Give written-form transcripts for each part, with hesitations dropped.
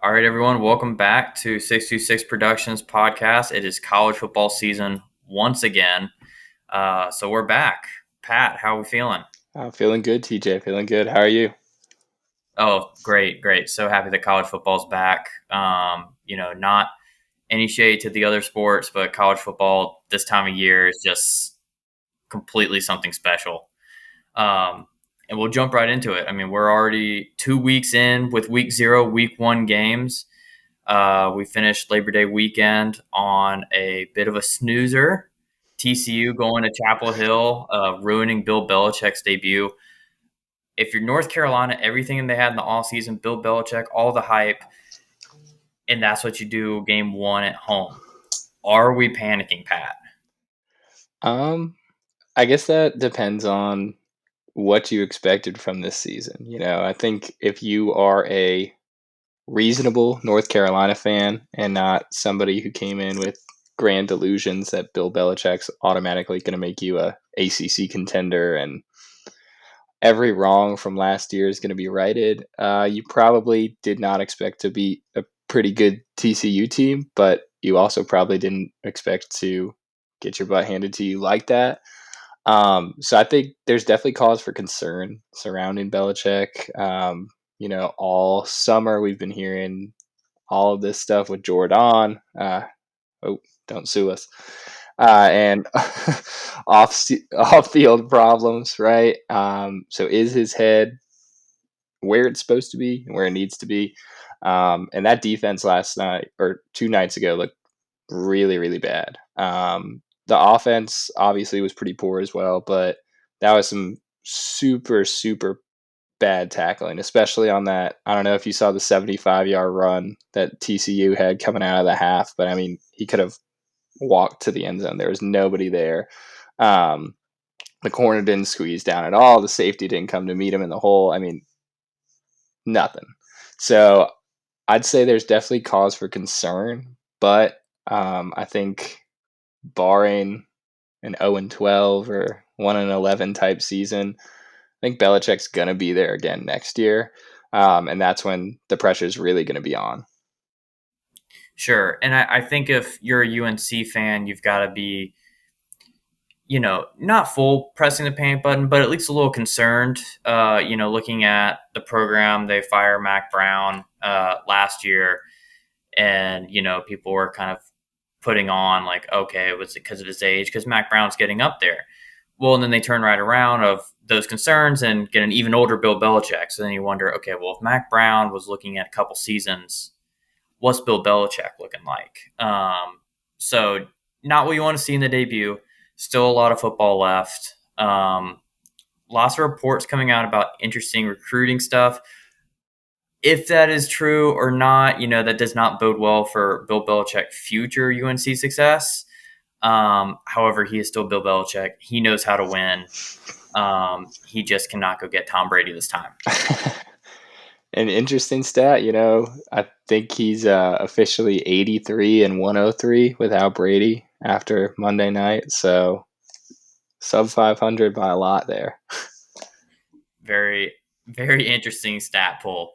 All right, everyone, welcome back to 626 Productions podcast. It is college football season once again. So we're back. Pat, how are we feeling? I'm feeling good, TJ. Feeling good. How are you? Oh, great, great. So happy that college football's back. Not any shade to the other sports, but college football this time of year is just completely something special. Um, and we'll jump right into it. I mean, we're already 2 weeks in with week zero, week one games. We finished Labor Day weekend on a bit of a snoozer. TCU going to Chapel Hill, ruining Bill Belichick's debut. If you're North Carolina, everything they had in the offseason, Bill Belichick, all the hype, and that's what you do game one at home. Are we panicking, Pat? Um, I guess that depends on what you expected from this season. I think if you are a reasonable North Carolina fan and not somebody who came in with grand delusions that Bill Belichick's automatically going to make you a ACC contender and every wrong from last year is going to be righted, you probably did not expect to beat a pretty good TCU team, but you also probably didn't expect to get your butt handed to you like that. So I think there's definitely cause for concern surrounding Belichick. All summer we've been hearing all of this stuff with Jordan. Oh, don't sue us. And off field problems, right? So is his head where it's supposed to be and where it needs to be? And that defense last night or 2 nights ago looked really, really bad. The offense obviously was pretty poor as well, but that was some super, super bad tackling, especially on that. I don't know if you saw the 75-yard run that TCU had coming out of the half, but I mean, he could have walked to the end zone. There was nobody there. Um, the corner didn't squeeze down at all. The safety didn't come to meet him in the hole. I mean, nothing. So I'd say there's definitely cause for concern, but I think barring an 0-12 or 1-11 type season, I think Belichick's gonna be there again next year, and that's when the pressure is really going to be on. Sure. And I think if you're a UNC fan, you've got to be not full pressing the panic button, but at least a little concerned. Looking at the program, they fire Mac Brown last year, and people were kind of putting on like, okay, it was because of his age, because Mac Brown's getting up there. Well, and then they turn right around of those concerns and get an even older Bill Belichick. So then you wonder, okay, well, if Mac Brown was looking at a couple seasons, what's Bill Belichick looking like? So not what you want to see in the debut. Still a lot of football left. Lots of reports coming out about interesting recruiting stuff. If that is true or not, that does not bode well for Bill Belichick's future UNC success. However, he is still Bill Belichick. He knows how to win. He just cannot go get Tom Brady this time. An interesting stat, I think he's officially 83-103 without Brady after Monday night. So sub 500 by a lot there. Very, very interesting stat pull.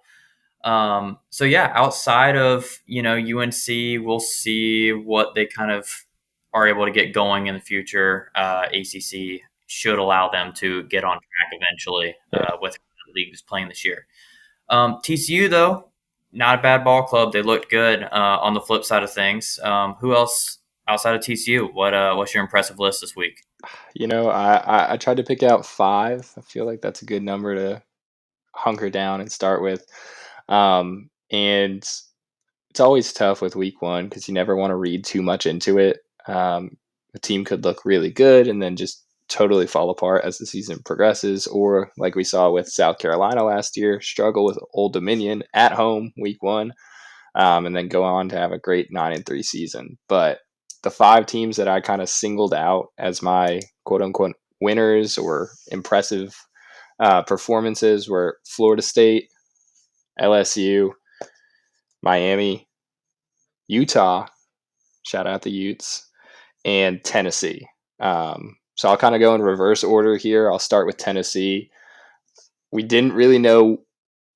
So yeah, outside of UNC, we'll see what they kind of are able to get going in the future. ACC should allow them to get on track eventually Yeah. with the league is playing this year. TCU though, not a bad ball club. They looked good. On the flip side of things, who else outside of TCU? What's your impressive list this week? I tried to pick out five. I feel like that's a good number to hunker down and start with. And it's always tough with week one because you never want to read too much into it. The team could look really good and then just totally fall apart as the season progresses, or like we saw with South Carolina last year, struggle with Old Dominion at home week one, and then go on to have a great 9-3 season. But the five teams that I kind of singled out as my quote unquote winners or impressive performances were Florida State, LSU, Miami, Utah, shout out the Utes, and Tennessee. So I'll kind of go in reverse order here. I'll start with Tennessee. We didn't really know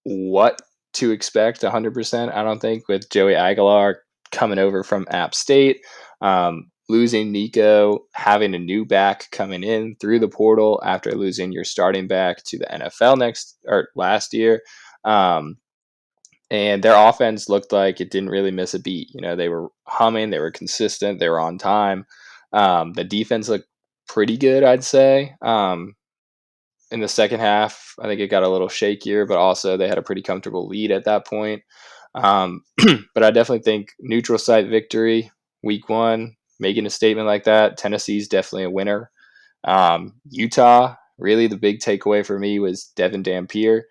what to expect 100%. I don't think with Joey Aguilar coming over from App State, losing Nico, having a new back coming in through the portal after losing your starting back to the NFL next or last year. Um, and their offense looked like it didn't really miss a beat. You know, they were humming, they were consistent, they were on time. The defense looked pretty good, I'd say. In the second half, I think it got a little shakier, but also they had a pretty comfortable lead at that point. Um, but I definitely think neutral site victory, week one, making a statement like that. Tennessee's definitely a winner. Utah, really the big takeaway for me was Devin Dampier.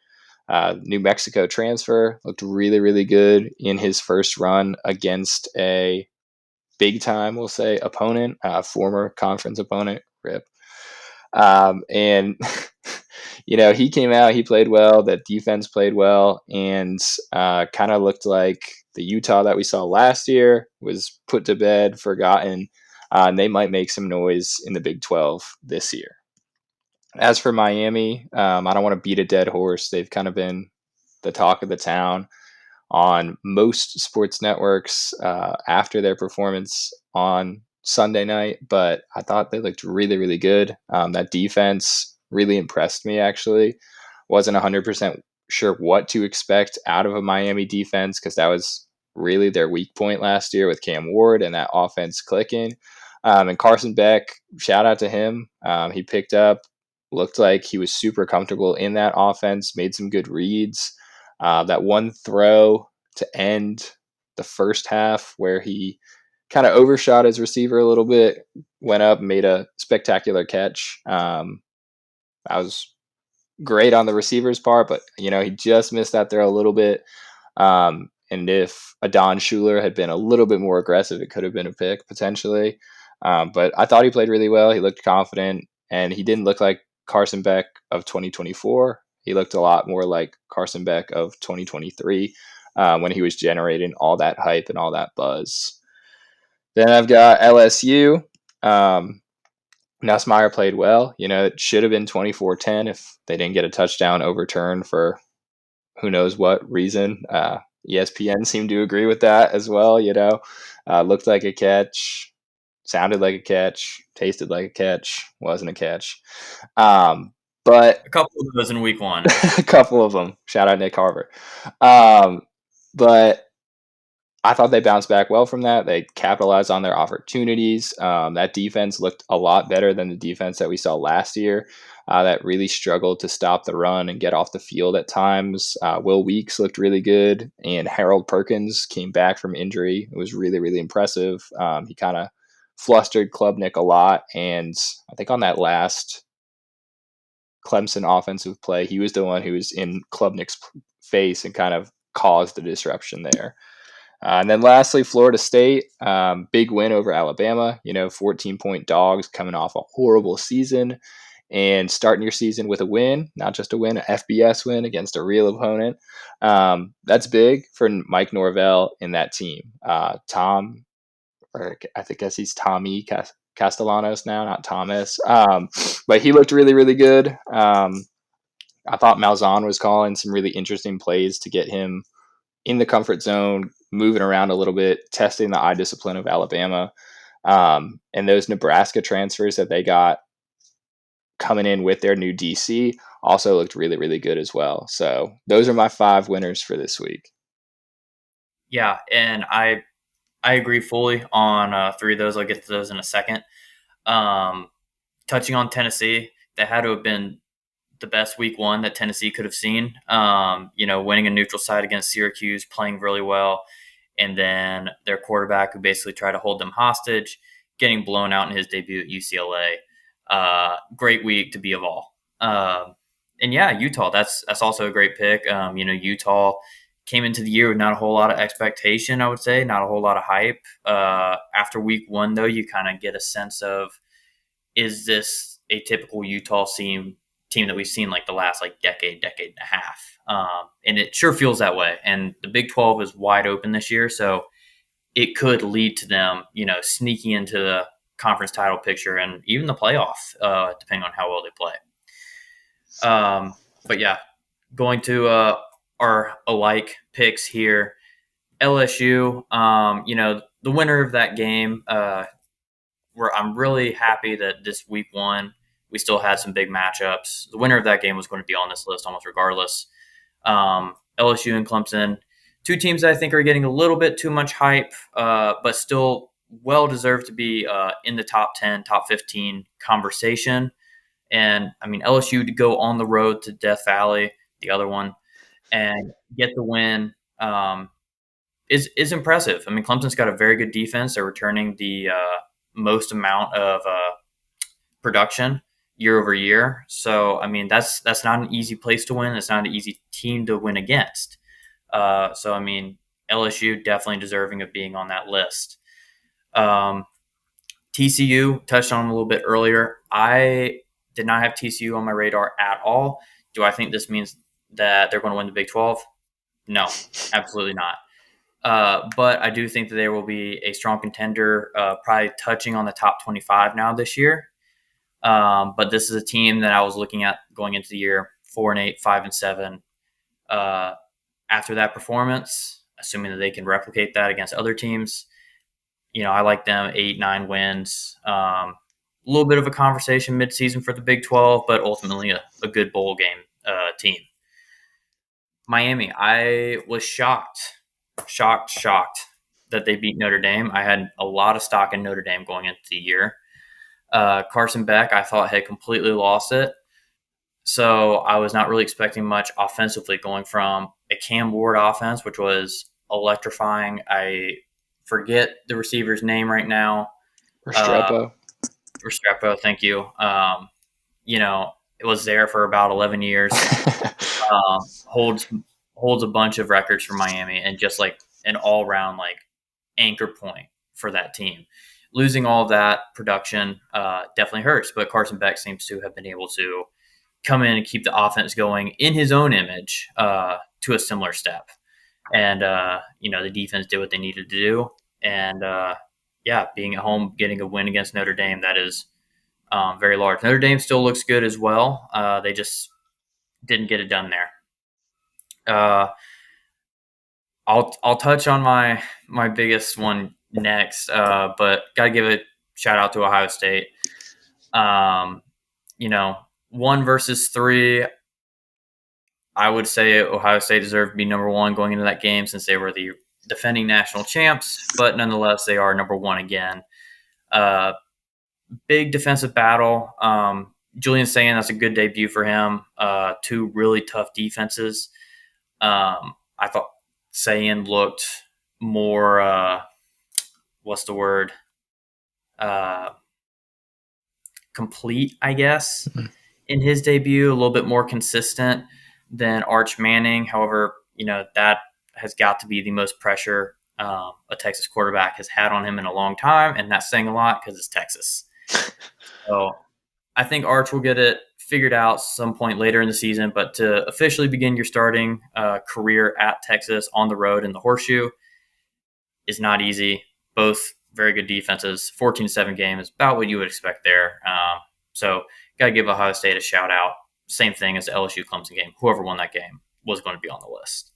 New Mexico transfer looked really, really good in his first run against a big time, we'll say, opponent, former conference opponent. Rip. And you know, he came out, he played well. The defense played well, and kind of looked like the Utah that we saw last year was put to bed, forgotten, and they might make some noise in the Big 12 this year. As for Miami, I don't want to beat a dead horse. They've kind of been the talk of the town on most sports networks after their performance on Sunday night, but I thought they looked really, really good. That defense really impressed me, actually. Wasn't 100% sure what to expect out of a Miami defense because that was really their weak point last year with Cam Ward and that offense clicking. And Carson Beck, shout out to him. He picked up, looked like he was super comfortable in that offense, made some good reads. That one throw to end the first half where he kind of overshot his receiver a little bit, went up, made a spectacular catch. I was great on the receiver's part, but you know he just missed that throw a little bit. And if Adon Schuler had been a little bit more aggressive, it could have been a pick potentially. But I thought he played really well. He looked confident, and he didn't look like Carson Beck of 2024. He looked a lot more like Carson Beck of 2023 when he was generating all that hype and all that buzz. Then I've got LSU. Um, Nussmeier played well. You know, it should have been 24-10 if they didn't get a touchdown overturned for who knows what reason. ESPN seemed to agree with that as well. You know, looked like a catch, sounded like a catch, tasted like a catch, wasn't a catch. But A couple of those in week one. a couple of them. Shout out Nick Harvard. Um, but I thought they bounced back well from that. They capitalized on their opportunities. That defense looked a lot better than the defense that we saw last year. That really struggled to stop the run and get off the field at times. Will Weeks looked really good, and Harold Perkins came back from injury. It was really, really impressive. He kind of flustered Klubnik a lot, and I think on that last Clemson offensive play, he was the one who was in Klubnik's face and kind of caused the disruption there. And then lastly, Florida State, big win over Alabama. You know, 14-point dogs coming off a horrible season and starting your season with a win, not just a win, an FBS win against a real opponent. That's big for Mike Norvell in that team. Tom, or I think guess he's Tommy Castellanos now, not Thomas. But he looked really, really good. I thought Malzahn was calling some really interesting plays to get him in the comfort zone, moving around a little bit, testing the eye discipline of Alabama. And those Nebraska transfers that they got coming in with their new DC also looked really, really good as well. So those are my 5 winners for this week. Yeah, and I agree fully on three of those. I'll get to those in a second. Um, Touching on Tennessee, that had to have been the best week one that Tennessee could have seen. You know, winning a neutral site against Syracuse, playing really well, and then their quarterback who basically tried to hold them hostage, getting blown out in his debut at UCLA. Great week to be of all. And yeah, Utah. That's also a great pick. You know, Utah came into the year with not a whole lot of expectation. I would say not a whole lot of hype. After week one, though, you kind of get a sense of, is this a typical Utah team that we've seen like the last like decade and a half? And it sure feels that way. And the Big 12 is wide open this year, so it could lead to them, you know, sneaking into the conference title picture and even the playoff, depending on how well they play. But yeah, going to are alike picks here. LSU, the winner of that game, where I'm really happy that this week one, we still had some big matchups. The winner of that game was going to be on this list almost regardless. LSU and Clemson, two teams that I think are getting a little bit too much hype, but still well deserved to be in the top 10, top 15 conversation. And I mean, LSU to go on the road to Death Valley, the other one, and get the win is impressive. I mean, Clemson's got a very good defense. They're returning the most amount of production year over year. So I mean, that's not an easy place to win. It's not an easy team to win against. So I mean, LSU definitely deserving of being on that list. Um, TCU touched on them a little bit earlier. I did not have TCU on my radar at all. Do I think this means that they're going to win the Big 12? No, absolutely not. But I do think that they will be a strong contender, probably touching on the top 25 now this year. But this is a team that I was looking at going into the year 4-8, 5-7. Uh, After that performance, assuming that they can replicate that against other teams, I like them 8, 9 wins. A little bit of a conversation midseason for the Big 12, but ultimately a good bowl game team. Miami, I was shocked that they beat Notre Dame. I had a lot of stock in Notre Dame going into the year. Carson Beck, I thought, had completely lost it. So I was not really expecting much offensively going from a Cam Ward offense, which was electrifying. I forget the receiver's name right now. Uh, Restrepo. Restrepo, thank you. It was there for about 11 years. Holds a bunch of records for Miami, and just like an all round like anchor point for that team. Losing all of that production definitely hurts, but Carson Beck seems to have been able to come in and keep the offense going in his own image to a similar step. And the defense did what they needed to do, and being at home, getting a win against Notre Dame, that is very large. Notre Dame still looks good as well. They just didn't get it done there. Uh, I'll touch on my biggest one next, but gotta give a shout out to Ohio State. Um, 1 versus 3. I would say Ohio State deserved to be number one going into that game since they were the defending national champs, but nonetheless they are number one again. Uh, Big defensive battle. Julian saying that's a good debut for him. Two really tough defenses. I thought Sayan looked more, what's the word? Uh, Complete, I guess, in his debut, a little bit more consistent than Arch Manning. However, that has got to be the most pressure a Texas quarterback has had on him in a long time, and that's saying a lot because it's Texas. So I think Arch will get it figured out some point later in the season, but to officially begin your starting career at Texas on the road in the Horseshoe is not easy. Both very good defenses. 14-7 game is about what you would expect there. So got to give Ohio State a shout out. Same thing as the LSU Clemson game. Whoever won that game was going to be on the list.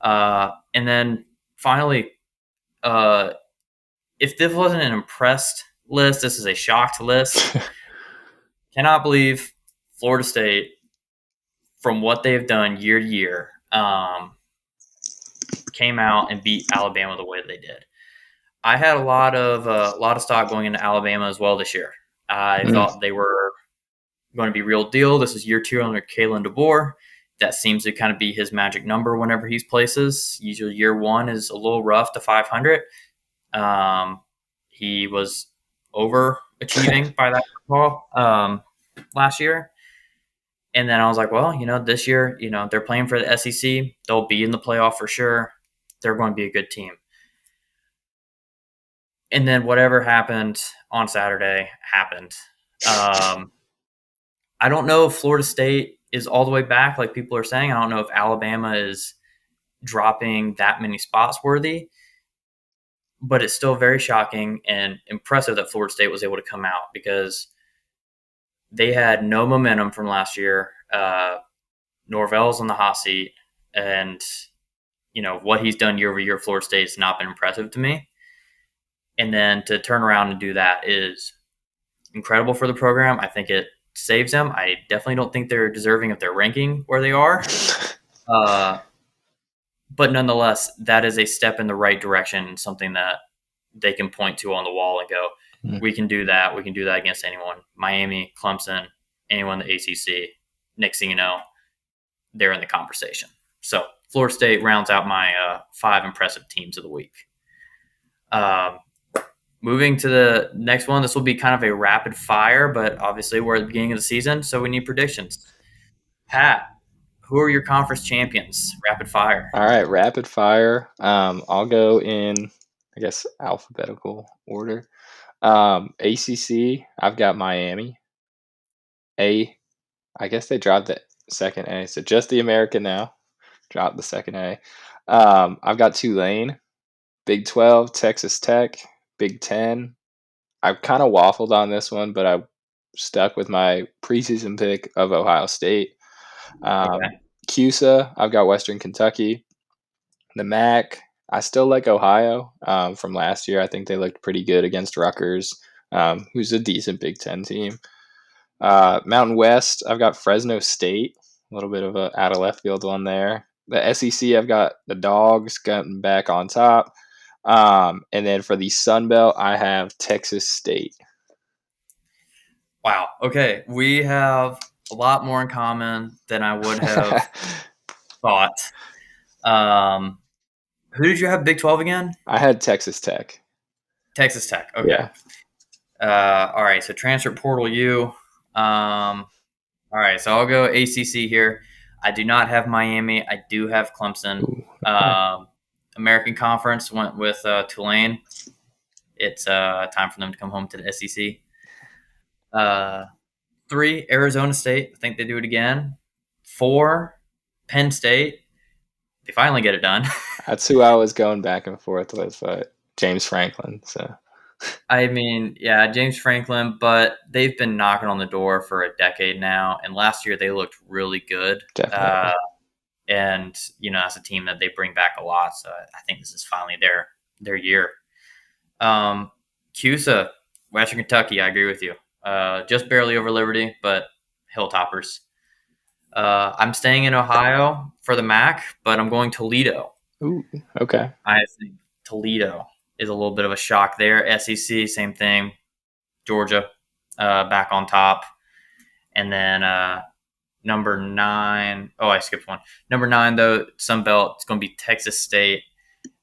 And then finally, if this wasn't an impressed list, this is a shocked list. Cannot believe Florida State, from what they have done year to year, came out and beat Alabama the way they did. I had a lot of stock going into Alabama as well this year. I thought they were going to be real deal. This is year 2 under Kalen DeBoer. That seems to kind of be his magic number whenever he's places. Usually year 1 is a little rough to 500. He was overachieving by that call last year. And then I was like, well, this year, they're playing for the SEC. They'll be in the playoff for sure. They're going to be a good team. And then whatever happened on Saturday happened. I don't know if Florida State is all the way back, like people are saying. I don't know if Alabama is dropping that many spots worthy, but it's still very shocking and impressive that Florida State was able to come out because they had no momentum from last year. Norvell's on the hot seat. and what he's done year over year, Florida State has not been impressive to me. And then to turn around and do that is incredible for the program. I think it saves them. I definitely don't think they're deserving of their ranking where they are. Uh, but nonetheless, that is a step in the right direction, something that they can point to on the wall and go, we can do that. We can do that against anyone. Miami, Clemson, anyone in the ACC. Next thing you know, they're in the conversation. So Florida State rounds out my 5 impressive teams of the week. Um, Moving to the next one, this will be kind of a rapid fire, but obviously we're at the beginning of the season, so we need predictions. Pat, who are your conference champions? Rapid fire. All right, rapid fire. I'll go in, I guess, alphabetical order. ACC, I've got Miami. A, I guess they dropped the second A, so just the American now. Dropped the second A. I've got Tulane. Big 12, Texas Tech. Big 10. I've kind of waffled on this one, but I stuck with my preseason pick of Ohio State. Okay. CUSA, I've got Western Kentucky. The MAC, I still like Ohio from last year. I think they looked pretty good against Rutgers, who's a decent Big Ten team. Mountain West, I've got Fresno State, a little bit of a out of left field one there. The SEC, I've got the Dogs getting back on top. And then for the Sun Belt, I have Texas State. Wow. Okay. We have a lot more in common than I would have thought. Um, who did you have Big 12 again? I had Texas Tech. Texas Tech. Okay. Yeah. All right. So transfer portal U. All right. So I'll go ACC here. I do not have Miami. I do have Clemson. Ooh, okay. Um, American Conference went with Tulane. It's time for them to come home to the SEC. 3, Arizona State. I think they do it again. 4, Penn State. They finally get it done. That's who I was going back and forth with, James Franklin. So I mean, yeah, James Franklin, but they've been knocking on the door for a decade now. And last year they looked really good. definitely. And, as a team that they bring back a lot. So I think this is finally their year. CUSA, Western Kentucky, I agree with you. Just barely over Liberty, but Hilltoppers. I'm staying in Ohio for the MAC, but I'm going Toledo. Ooh, okay. I think Toledo is a little bit of a shock there. SEC, same thing. Georgia, back on top. And then number 9. Oh, I skipped one. Number 9, though, Sun Belt, it's going to be Texas State.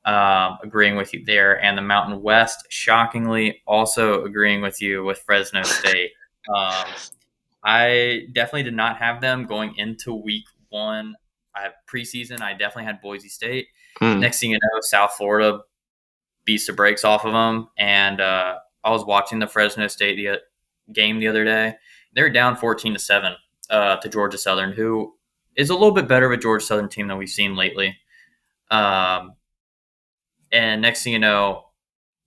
Agreeing with you there. And the Mountain West, shockingly, also agreeing with you with Fresno State. I definitely did not have them going into week 1. I have preseason. I definitely had Boise State. Mm, Next thing you know, South Florida beats the brakes off of them. And I was watching the Fresno State game the other day. They're down 14-7 to Georgia Southern, who is a little bit better of a Georgia Southern team than we've seen lately. And next thing you know,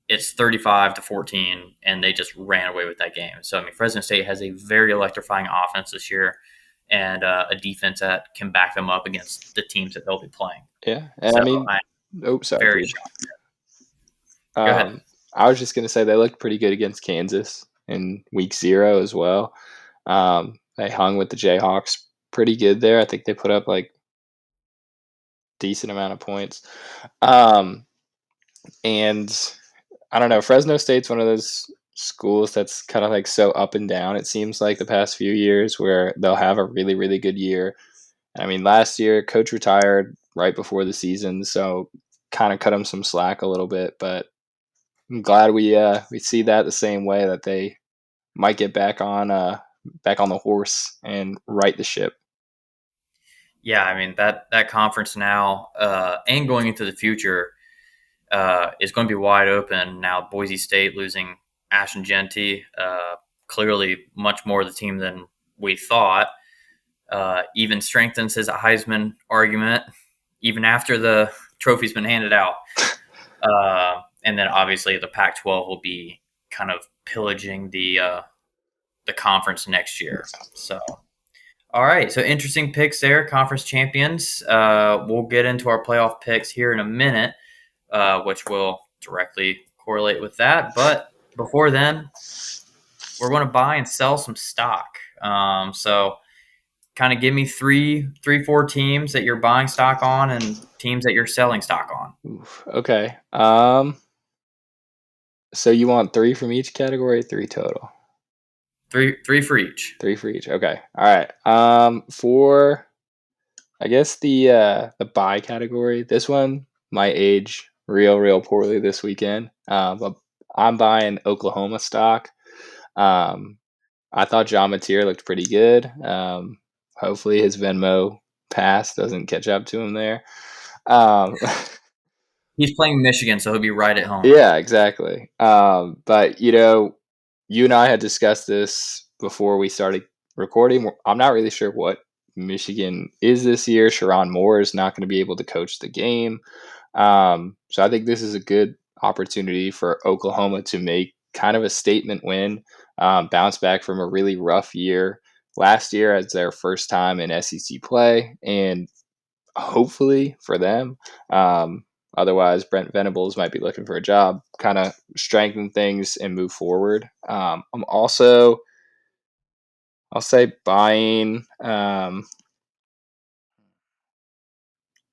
it's 35-14, and they just ran away with that game. So, I mean, Fresno State has a very electrifying offense this year and a defense that can back them up against the teams that they'll be playing. yeah. And I So mean, I'm oh, sorry, very dude. shocked. Go ahead. I was just gonna say they looked pretty good against Kansas in week 0 as well. They hung with the Jayhawks pretty good there. I think they put up like decent amount of points. Um, and I don't know. Fresno State's one of those schools that's kind of like so up and down. It seems like the past few years where they'll have a really, really good year. I mean, last year coach retired right before the season, so kind of cut him some slack a little bit. But I'm glad we see that the same way, that they might get back on the horse and right the ship. Yeah, I mean, that conference now and going into the future is going to be wide open. Now, Boise State losing Ashton Genty, clearly much more the team than we thought. Even strengthens his Heisman argument, even after the trophy's been handed out. And then obviously the Pac-12 will be kind of pillaging the conference next year. So All right, so interesting picks there, conference champions. We'll get into our playoff picks here in a minute, which will directly correlate with that. But before then, we're going to buy and sell some stock. So kind of give me four teams that you're buying stock on and teams that you're selling stock on. Oof, okay. So you want three from each category, three total? Three for each. Three for each. Okay. All right. For I guess the buy category, this one might age real poorly this weekend. But I'm buying Oklahoma stock. Um, I thought John Mateer looked pretty good. Hopefully his Venmo pass doesn't catch up to him there. Um, He's playing Michigan, so he'll be right at home. yeah, exactly. But you and I had discussed this before we started recording. I'm not really sure what Michigan is this year. Sharon Moore is not going to be able to coach the game. So I think this is a good opportunity for Oklahoma to make kind of a statement win, bounce back from a really rough year last year as their first time in SEC play, and hopefully for them. Otherwise, Brent Venables might be looking for a job, kind of strengthen things and move forward. I'm also, I'll say, buying.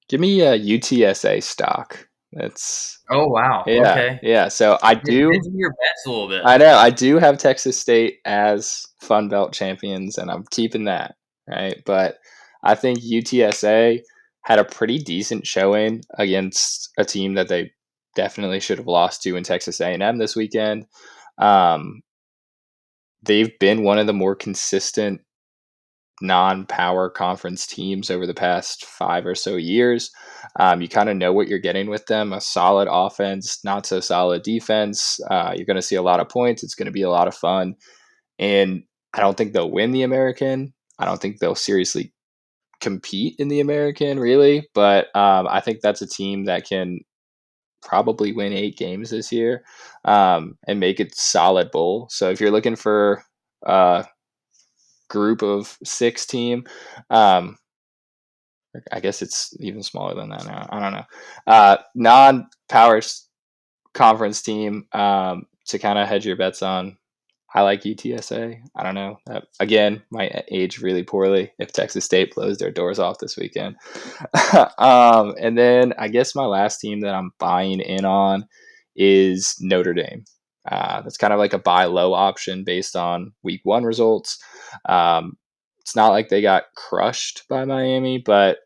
Give me a UTSA stock. That's Oh wow. yeah, Okay. yeah. So I do. Hedging your bets a little bit. I know I do have Texas State as Fun Belt champions, and I'm keeping that right. But I think UTSA had a pretty decent showing against a team that they definitely should have lost to in Texas A&M this weekend. Um, they've been one of the more consistent non-power conference teams over the past 5 or so years. You kind of know what you're getting with them: a solid offense, not so solid defense. You're going to see a lot of points. It's going to be a lot of fun, and I don't think they'll win the American. I don't think they'll seriously compete in the American, really. But I think that's a team that can probably win 8 games this year, and make it solid bowl. So if you're looking for a group of 6 team, um, I guess it's even smaller than that now. I don't know. Non-power conference team, to kind of hedge your bets on. I like UTSA. I don't know. That, again, might age really poorly if Texas State blows their doors off this weekend. And then I guess my last team that I'm buying in on is Notre Dame. That's kind of like a buy low option based on week 1 results. Um, it's not like they got crushed by Miami, but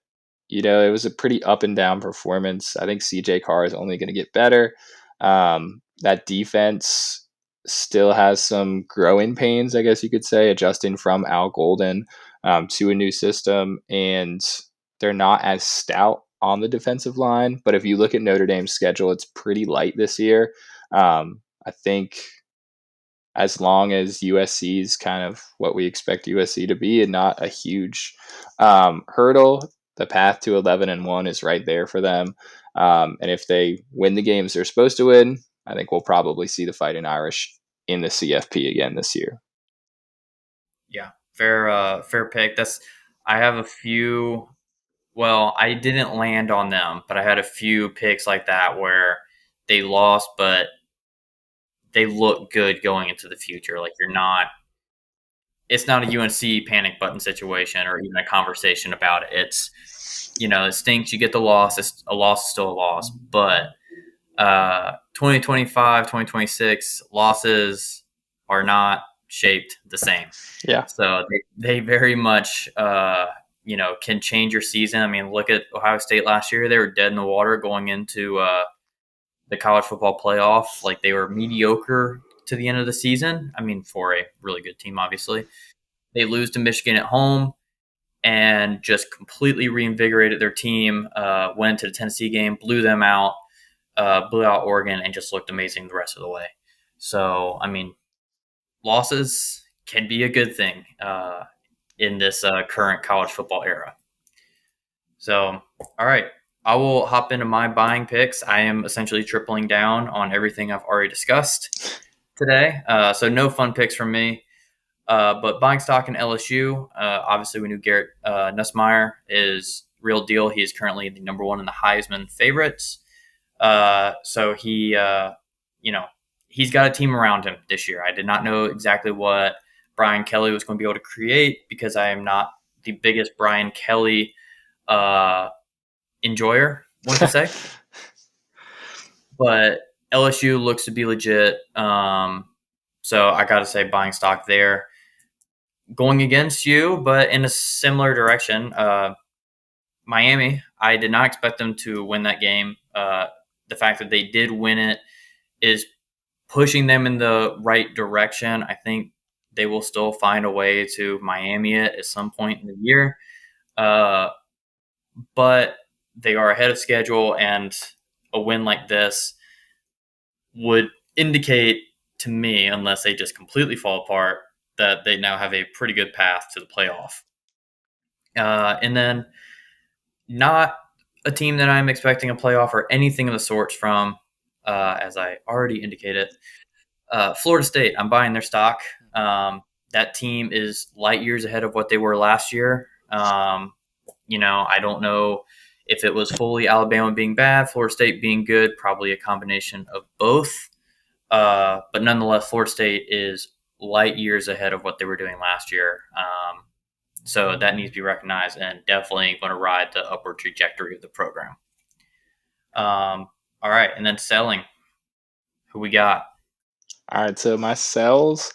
it was a pretty up and down performance. I think CJ Carr is only going to get better. That defense still has some growing pains, I guess you could say, adjusting from Al Golden, to a new system, and they're not as stout on the defensive line. But if you look at Notre Dame's schedule, it's pretty light this year. I think as long as USC is kind of what we expect USC to be and not a huge hurdle, the path to 11-1 is right there for them. And if they win the games they're supposed to win, I think we'll probably see the Fighting Irish in the CFP again this year. Yeah, fair pick. I have a few. Well, I didn't land on them, but I had a few picks like that where they lost, but they look good going into the future. Like you're not. It's not a UNC panic button situation or even a conversation about it. It's it stinks. You get the loss. It's a loss is still a loss, but 2025, 2026 losses are not shaped the same. Yeah. So they very much, can change your season. I mean, look at Ohio State last year. They were dead in the water going into the college football playoff. Like they were mediocre to the end of the season. I mean, for a really good team, obviously. They lose to Michigan at home and just completely reinvigorated their team, went to the Tennessee game, blew out Oregon, and just looked amazing the rest of the way. So, I mean, losses can be a good thing in this current college football era. So, all right, I will hop into my buying picks. I am essentially tripling down on everything I've already discussed today. So, no fun picks from me. But buying stock in LSU, obviously we knew Garrett Nussmeier is real deal. He is currently the number one in the Heisman favorites. So you know, he's got a team around him this year. I did not know exactly what Brian Kelly was going to be able to create because I am not the biggest Brian Kelly uh, enjoyer, one could say. But LSU looks to be legit. So I got to say, buying stock there. Going against you, but in a similar direction, Miami. I did not expect them to win that game. The fact that they did win it is pushing them in the right direction. I think they will still find a way to Miami it at some point in the year. Uh, but they are ahead of schedule, and a win like this would indicate to me, unless they just completely fall apart, that they now have a pretty good path to the playoff. And then not a team that I'm expecting a playoff or anything of the sorts from, as I already indicated. Florida State, I'm buying their stock. That team is light years ahead of what they were last year. I don't know if it was fully Alabama being bad, Florida State being good, probably a combination of both. But nonetheless, Florida State is light years ahead of what they were doing last year. So that needs to be recognized and definitely going to ride the upward trajectory of the program. All right. And then selling, who we got? All right, so my sells,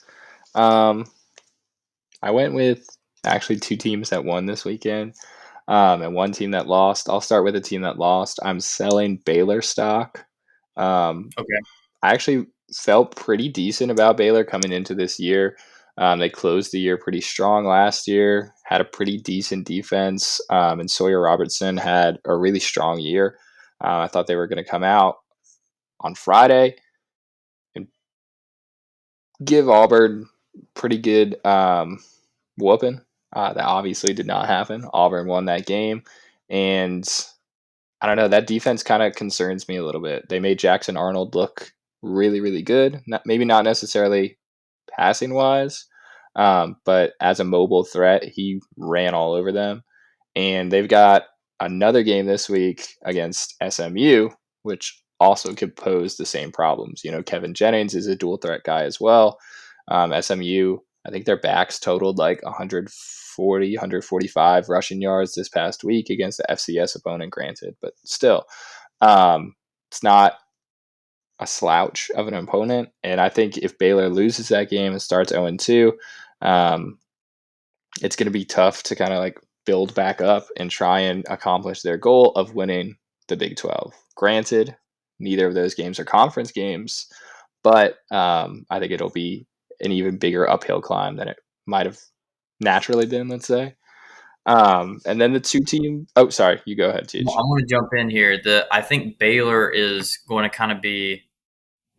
um, I went with actually two teams that won this weekend, and one team that lost. I'll start with a team that lost. I'm selling Baylor stock. Um, Okay. I actually felt pretty decent about Baylor coming into this year. They closed the year pretty strong last year, had a pretty decent defense, and Sawyer Robertson had a really strong year. I thought they were going to come out on Friday and give Auburn pretty good whooping. That obviously did not happen. Auburn won that game, and I don't know. That defense kind of concerns me a little bit. They made Jackson Arnold look really, really good. Maybe not necessarily passing wise, but as a mobile threat, he ran all over them. And they've got another game this week against SMU, which also could pose the same problems. Kevin Jennings is a dual threat guy as well. SMU, I think their backs totaled like 140, 145 rushing yards this past week against the FCS opponent, granted, but still, it's not a slouch of an opponent. And I think if Baylor loses that game and starts 0-2, it's going to be tough to kind of like build back up and try and accomplish their goal of winning the Big 12. Granted, neither of those games are conference games, but I think it'll be an even bigger uphill climb than it might have naturally been, let's say. And then the two team. Oh, sorry, you go ahead, Teach. I'm going to jump in here. I think Baylor is going to kind of be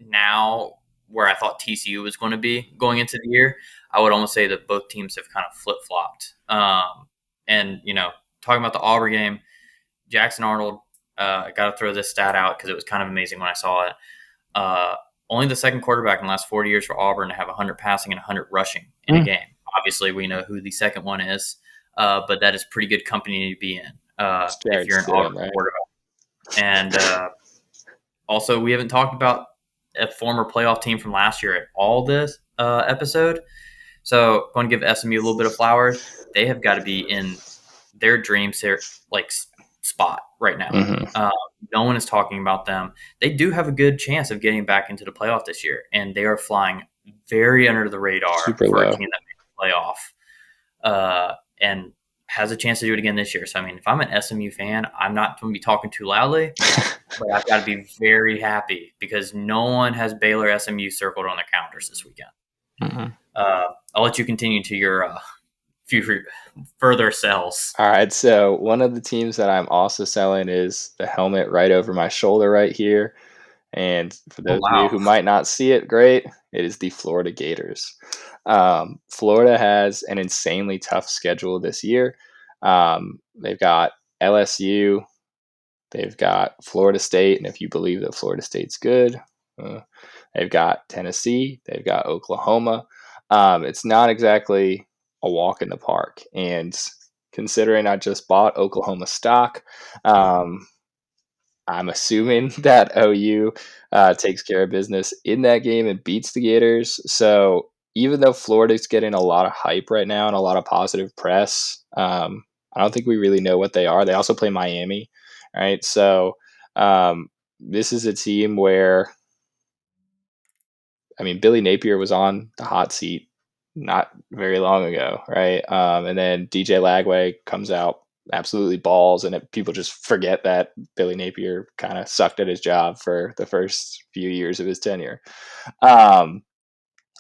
now where I thought TCU was going to be going into the year. I would almost say that both teams have kind of flip flopped. And talking about the Auburn game, Jackson Arnold. I got to throw this stat out because it was kind of amazing when I saw it. Uh, Only the second quarterback in the last 40 years for Auburn to have 100 passing and 100 rushing in a game. Obviously, we know who the second one is, but that is pretty good company to be in It's if Jared you're an Auburn Stidham, right? quarterback. And also, we haven't talked about a former playoff team from last year at all this episode. So, going to give SMU a little bit of flowers. They have got to be in their dream spot right now. Mm-hmm. No one is talking about them. They do have a good chance of getting back into the playoff this year, and they are flying very under the radar Super for a low. team that makes the playoff and has a chance to do it again this year. So, I mean, if I'm an SMU fan, I'm not going to be talking too loudly, but I've got to be very happy because no one has Baylor SMU circled on their calendars this weekend. Mm-hmm. I'll let you continue to your few further sells. All right, so one of the teams that I'm also selling is the helmet right over my shoulder right here. And for Oh those of you wow! who might not see it, great, it is the Florida Gators. Florida has an insanely tough schedule this year. They've got LSU, they've got Florida State, and if you believe that Florida State's good, they've got Tennessee, they've got Oklahoma. It's not exactly a walk in the park. And considering I just bought Oklahoma stock, um, I'm assuming that OU takes care of business in that game and beats the Gators. So even though Florida's getting a lot of hype right now and a lot of positive press, I don't think we really know what they are. They also play Miami, right? So this is a team where, I mean, Billy Napier was on the hot seat not very long ago, right? And then DJ Lagway comes out, absolutely balls, and people just forget that Billy Napier kind of sucked at his job for the first few years of his tenure. Um,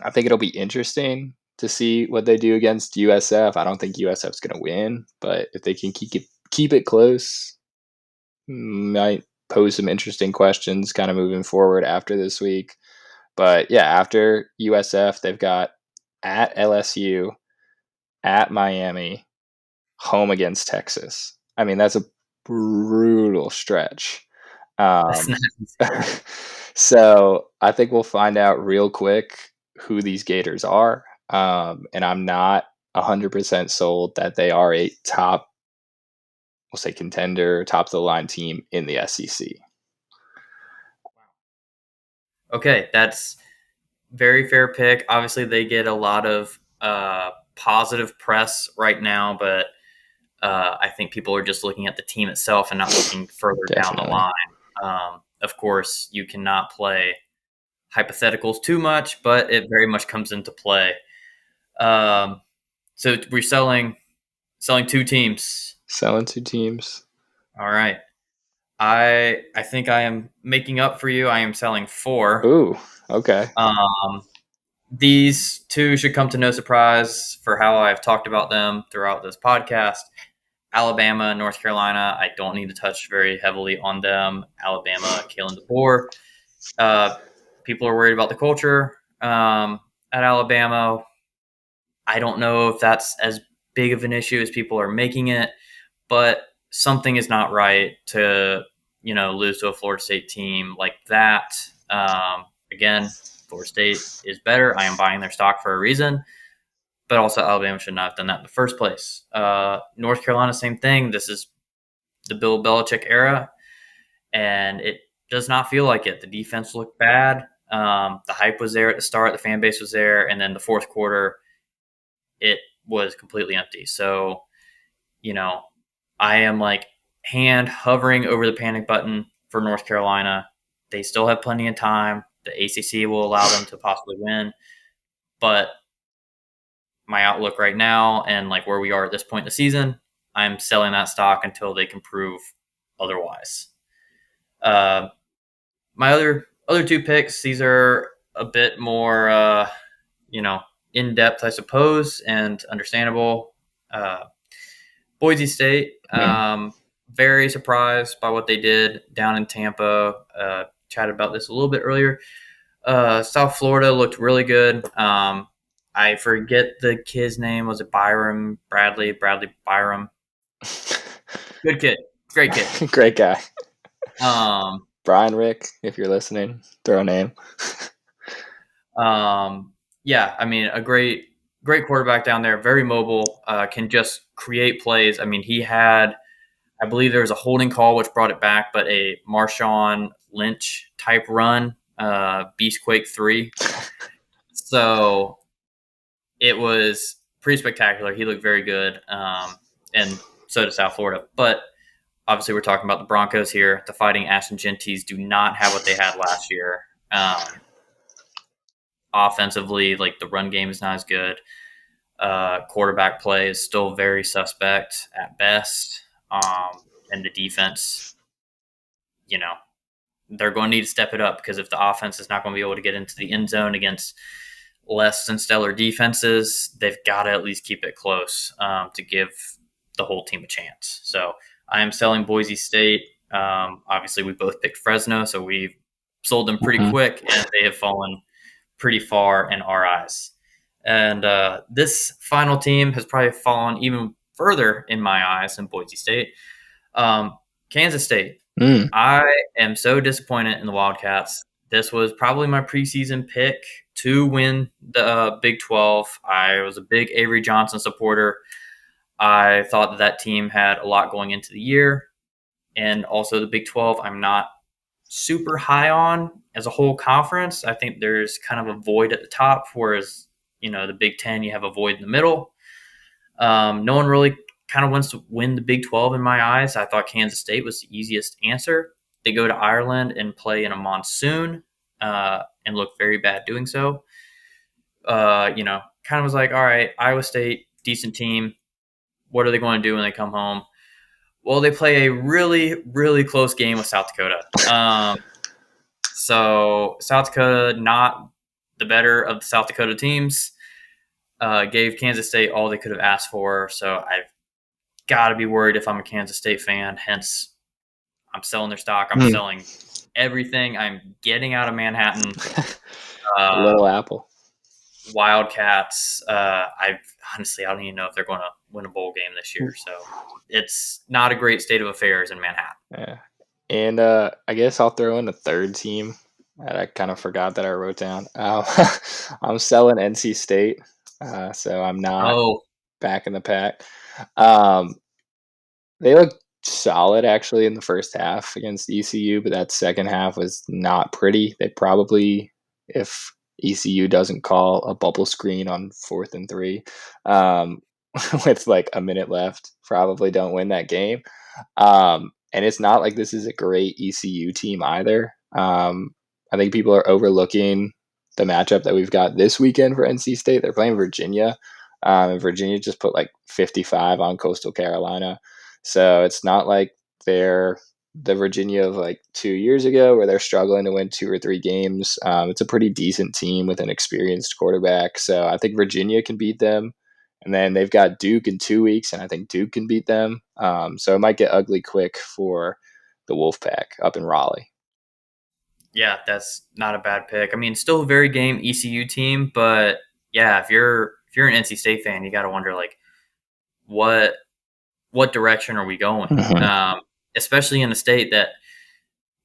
I think it'll be interesting to see what they do against USF. I don't think USF's going to win, but if they can keep it close, might pose some interesting questions kind of moving forward after this week. But yeah, after USF, they've got at LSU, at Miami, home against Texas. I mean, that's a brutal stretch. That's Um, not so I think we'll find out real quick who these Gators are. And I'm not 100% sold that they are a top, we'll say contender, top of the line team in the SEC. okay. That's very fair pick. Obviously, they get a lot of positive press right now, but I think people are just looking at the team itself and not looking further down the Definitely. line. Of course, you cannot play hypotheticals too much, but it very much comes into play. Um, so we're selling two teams. Selling two teams. All right. I think I am making up for you. I am selling four. Ooh, okay. Um, these two should come to no surprise for how I've talked about them throughout this podcast. Alabama and North Carolina, I don't need to touch very heavily on them. Alabama, Kalen DeBoer. Uh, people are worried about the culture at Alabama. I don't know if that's as big of an issue as people are making it, but something is not right to lose to a Florida State team like that. Again, Florida State is better. I am buying their stock for a reason, but also Alabama should not have done that in the first place. North Carolina, same thing. This is the Bill Belichick era, and it does not feel like it. The defense looked bad. The hype was there at the start. The fan base was there, and then the fourth quarter, it was completely empty. So, you know, I am like hand hovering over the panic button for North Carolina. They still have plenty of time. The ACC will allow them to possibly win, but my outlook right now and like where we are at this point in the season, I'm selling that stock until they can prove otherwise. Uh, my other two picks, these are a bit more you know in depth, I suppose, and understandable. Boise State, Hmm. very surprised by what they did down in Tampa. Chatted about this a little bit earlier. South Florida looked really good. I forget the kid's name. Was it Byram Bradley? Bradley Byram. Good kid. Great kid. Great guy. Um, Brian Rick, if you're listening, throw a name. yeah, I mean, a great quarterback down there. Very mobile. Can just create plays. I mean, he had, I believe there was a holding call which brought it back, but a Marshawn Lynch type run, Beastquake 3. So it was pretty spectacular. He looked very good, and so did South Florida. But obviously, we're talking about the Broncos here. The Fighting Ashton Gentees do not have what they had last year. Offensively, like the run game is not as good. Quarterback play is still very suspect at best. And the defense, you know, they're going to need to step it up because if the offense is not going to be able to get into the end zone against less than stellar defenses, they've got to at least keep it close to give the whole team a chance. So I am selling Boise State. Obviously, we both picked Fresno, so we sold them pretty Mhm. quick, and they have fallen pretty far in our eyes. And this final team has probably fallen even further in my eyes than Boise State. Um, Kansas State. Mm. I am so disappointed in the Wildcats. This was probably my preseason pick. to win the Big 12. I was a big Avery Johnson supporter. I thought that that team had a lot going into the year. And also the Big 12, I'm not super high on as a whole conference. I think there's kind of a void at the top, whereas, the Big 10, you have a void in the middle. No one really kind of wants to win the Big 12 in my eyes. I thought Kansas State was the easiest answer. They go to Ireland and play in a monsoon and look very bad doing so. Kind of was like, all right, Iowa State, decent team. What are they going to do when they come home? Well, they play a really, really close game with South Dakota. So South Dakota, not the better of the South Dakota teams, gave Kansas State all they could have asked for. So I've got to be worried if I'm a Kansas State fan. Hence, I'm selling their stock. I'm Hmm. selling everything. I'm getting out of Manhattan. The Uh, little apple. Wildcats. I don't even know if they're going to win a bowl game this year. So it's not a great state of affairs in Manhattan. Yeah. And I guess I'll throw in a third team that I kind of forgot that I wrote down. I'm selling NC State, so I'm not Oh, back in the pack. Um, they looked solid actually in the first half against ECU, but that second half was not pretty. They probably, if ECU doesn't call a bubble screen on 4th and 3, um, with like a minute left, probably don't win that game. And it's not like this is a great ECU team either. I think people are overlooking the matchup that we've got this weekend for NC State. They're playing Virginia. And Virginia just put like 55 on Coastal Carolina. So it's not like they're the Virginia of like 2 years ago where they're struggling to win 2 or 3 games. It's a pretty decent team with an experienced quarterback. So I think Virginia can beat them. And then they've got Duke in 2 weeks, and I think Duke can beat them. So it might get ugly quick for the Wolfpack up in Raleigh. yeah, that's not a bad pick. I mean, still a very game ECU team, but yeah, if you're an NC State fan, you got to wonder like what what direction are we going? Mhm. Especially in a state that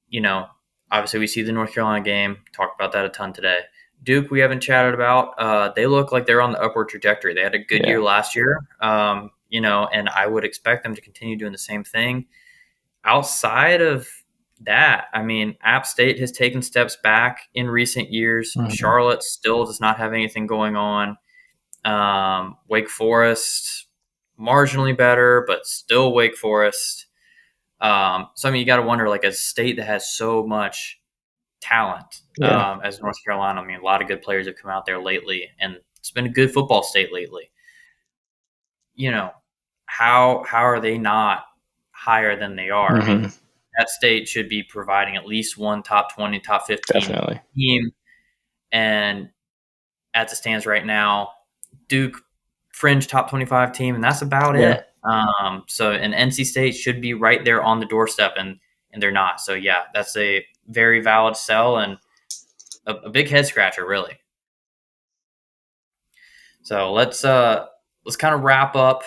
you know, obviously we see the North Carolina game. Talked about that a ton today. Duke, we haven't chatted about. They look like they're on the upward trajectory. They had a good Yeah. year last year, and I would expect them to continue doing the same thing. Outside of that, I mean, App State has taken steps back in recent years. Mhm. Charlotte still does not have anything going on. Wake Forest, marginally better, but still Wake Forest. So I mean, you got to wonder, like a state that has so much talent Yeah. as North Carolina. I mean, a lot of good players have come out there lately, and it's been a good football state lately. You know, how are they not higher than they are? I Mhm. mean, that state should be providing at least one top 20, top 15 Definitely. team, and as it stands right now, Duke fringe top 25 team, and that's about Yeah. it. So an NC State should be right there on the doorstep, and they're not. So yeah, that's a very valid sell and a big head scratcher, really. So let's kind of wrap up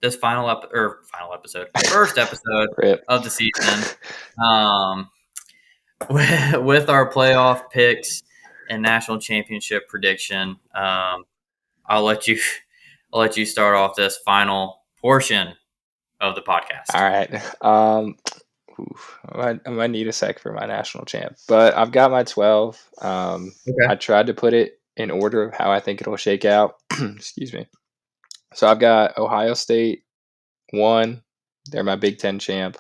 this final episode, first episode Rip. of the season, um, with our playoff picks and national championship prediction. I'll let you I'll let you start off this final portion of the All podcast. right. I might need a sec for my national champ, but I've got my 12. I Okay. tried to put it in order of how I think it'll shake out. Excuse me. So I've got Ohio State 1. They're my Big Ten champ.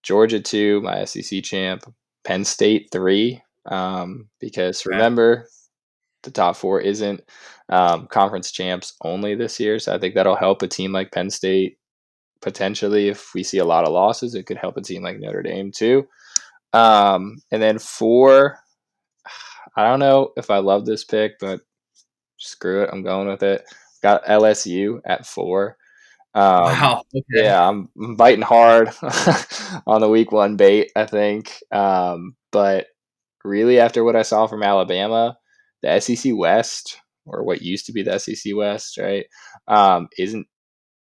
Georgia 2, my SEC champ. Penn State 3. Because Okay. remember, the top 4 isn't conference champs only this year. So I think that'll help a team like Penn State potentially. If we see a lot of losses, it could help a team like Notre Dame too. And then 4, I don't know if I love this pick, but screw it, I'm going with it. Got LSU at 4. Wow. Okay. Yeah, I'm biting hard on the week 1 bait, I think. But really, after what I saw from Alabama, the SEC West, or what used to be the SEC West, right, isn't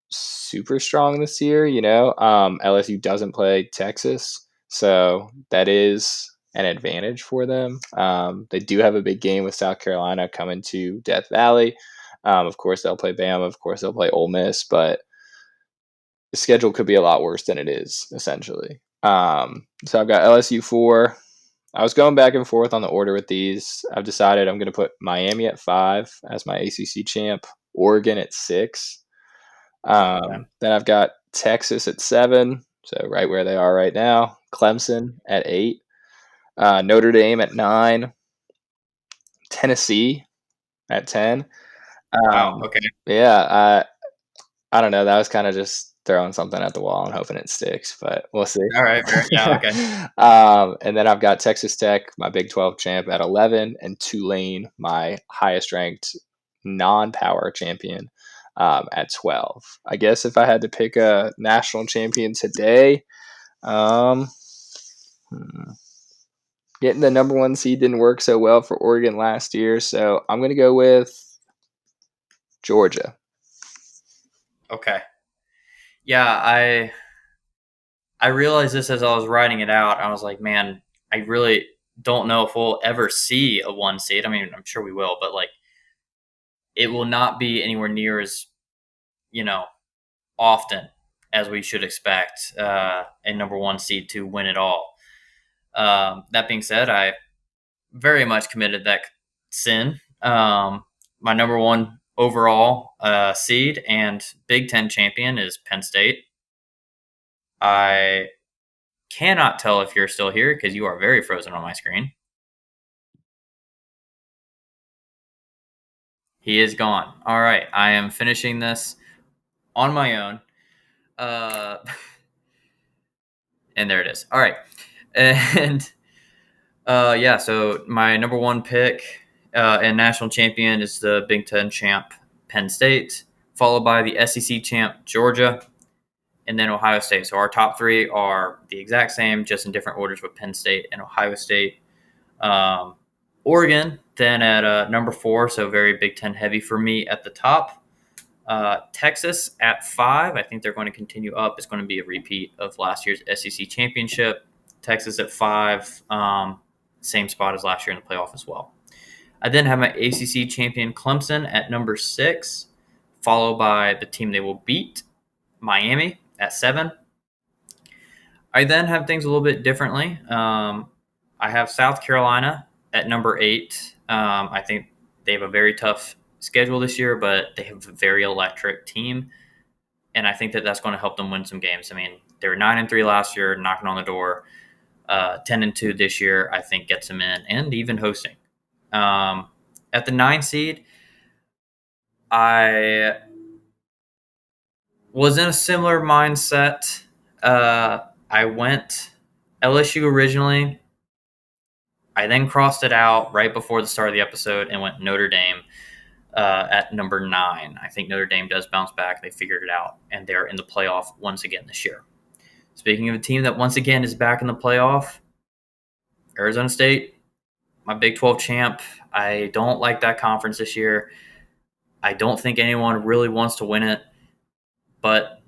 super strong this year. LSU doesn't play Texas, so that is an advantage for them. They do have a big game with South Carolina coming to Death Valley. Of course, they'll play Bama. Of course, they'll play Ole Miss, but the schedule could be a lot worse than it is, essentially. So I've got LSU 4. I was going back and forth on the order with these. I've decided I'm going to put Miami at 5 as my ACC champ, Oregon at 6. Okay. Then I've got Texas at 7, so right where they are right now. Clemson at 8. Notre Dame at 9. Tennessee at 10. Wow. Um, Okay. yeah, I don't know. That was kind of just throwing something at the wall and hoping it sticks, but we'll see. All right. Fair. Yeah. Okay. And then I've got Texas Tech, my Big 12 champ, at 11, and Tulane, my highest ranked non-power champion, at 12. I guess if I had to pick a national champion today, um, hmm, getting the number 1 seed didn't work so well for Oregon last year, so I'm going to go with Georgia. Okay. Yeah. I realized this as I was writing it out. I was like, man, I really don't know if we'll ever see a one seed. I mean, I'm sure we will, but like, it will not be anywhere near as you know often as we should expect a number one seed to win it all. That being said, I very much committed that sin. My number one overall seed and Big Ten champion is Penn State. I cannot tell if you're still here because you are very frozen on my screen. He is gone. All right, I am finishing this on my own. Uh, and there it is. All right, and yeah. So my number one pick and national champion is the Big Ten champ Penn State, followed by the SEC champ Georgia, and then Ohio State. So our top three are the exact same, just in different orders with Penn State and Ohio State. Um, Oregon then at number 4, so very Big Ten heavy for me at the top. Texas at 5. I think they're going to continue up. It's going to be a repeat of last year's SEC championship. Texas at 5, same spot as last year in the playoff as well. I then have my ACC champion Clemson at number 6, followed by the team they will beat, Miami at 7. I then have things a little bit differently. I have South Carolina at number 8. I think they have a very tough schedule this year, but they have a very electric team, and I think that that's going to help them win some games. I mean, they were 9-3 last year, knocking on the door. 10-2 this year, I think gets them in, and even hosting. At the 9 seed, I was in a similar mindset. I went LSU originally. I then crossed it out right before the start of the episode and went Notre Dame at number 9. I think Notre Dame does bounce back. They figured it out, and they're in the playoff once again this year. Speaking of a team that once again is back in the playoff, Arizona State, my Big 12 champ. I don't like that conference this year. I don't think anyone really wants to win it, but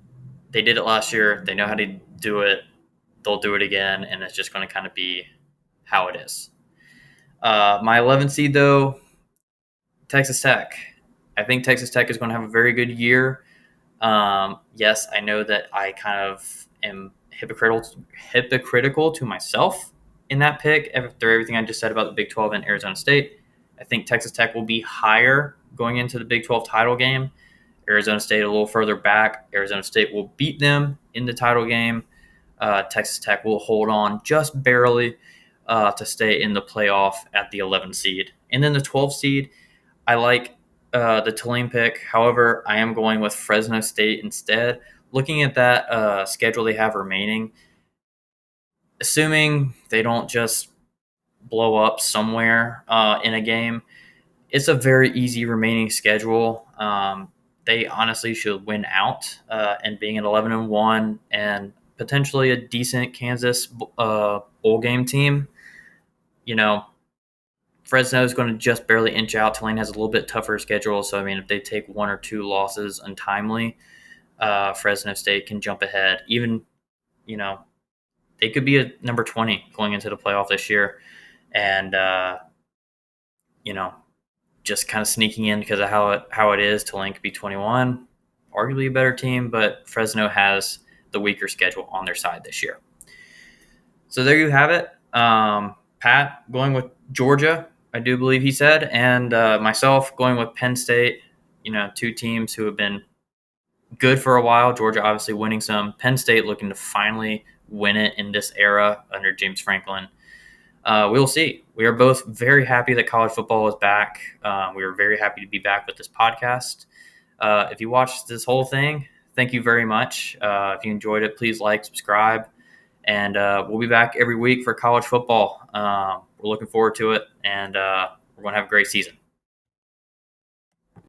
they did it last year. They know how to do it. They'll do it again, and it's just going to kind of be how it is. My 11th seed, though, Texas Tech. I think Texas Tech is going to have a very good year. Yes, I know that I kind of am hypocritical to myself in that pick after everything I just said about the Big 12 and Arizona State. I think Texas Tech will be higher going into the Big 12 title game. Arizona State a little further back. Arizona State will beat them in the title game. Texas Tech will hold on just barely to stay in the playoff at the 11 seed. And then the 12 seed, I like the Tulane pick. However, I am going with Fresno State instead. Looking at that schedule they have remaining, assuming they don't just blow up somewhere in a game, it's a very easy remaining schedule. They honestly should win out, and being an 11-1 and potentially a decent Kansas bowl game team, you know, Fresno is going to just barely inch out. Tulane has a little bit tougher schedule, so I mean, if they take 1 or 2 losses untimely, Fresno State can jump ahead. Even, you know, they could be a number 20 going into the playoff this year, and you know, just kind of sneaking in because of how it is. Tulane could be 21, arguably a better team, but Fresno has the weaker schedule on their side this year. So there you have it. Pat going with Georgia, I do believe he said, and myself going with Penn State. Two teams who have been good for a while. Georgia obviously winning some. Penn State looking to finally win it in this era under James Franklin. We will see. We are both very happy that college football is back. We are very happy to be back with this podcast. If you watched this whole thing, thank you very much. If you enjoyed it, please like, subscribe, and we'll be back every week for college football. We're looking forward to it, and we're going to have a great season.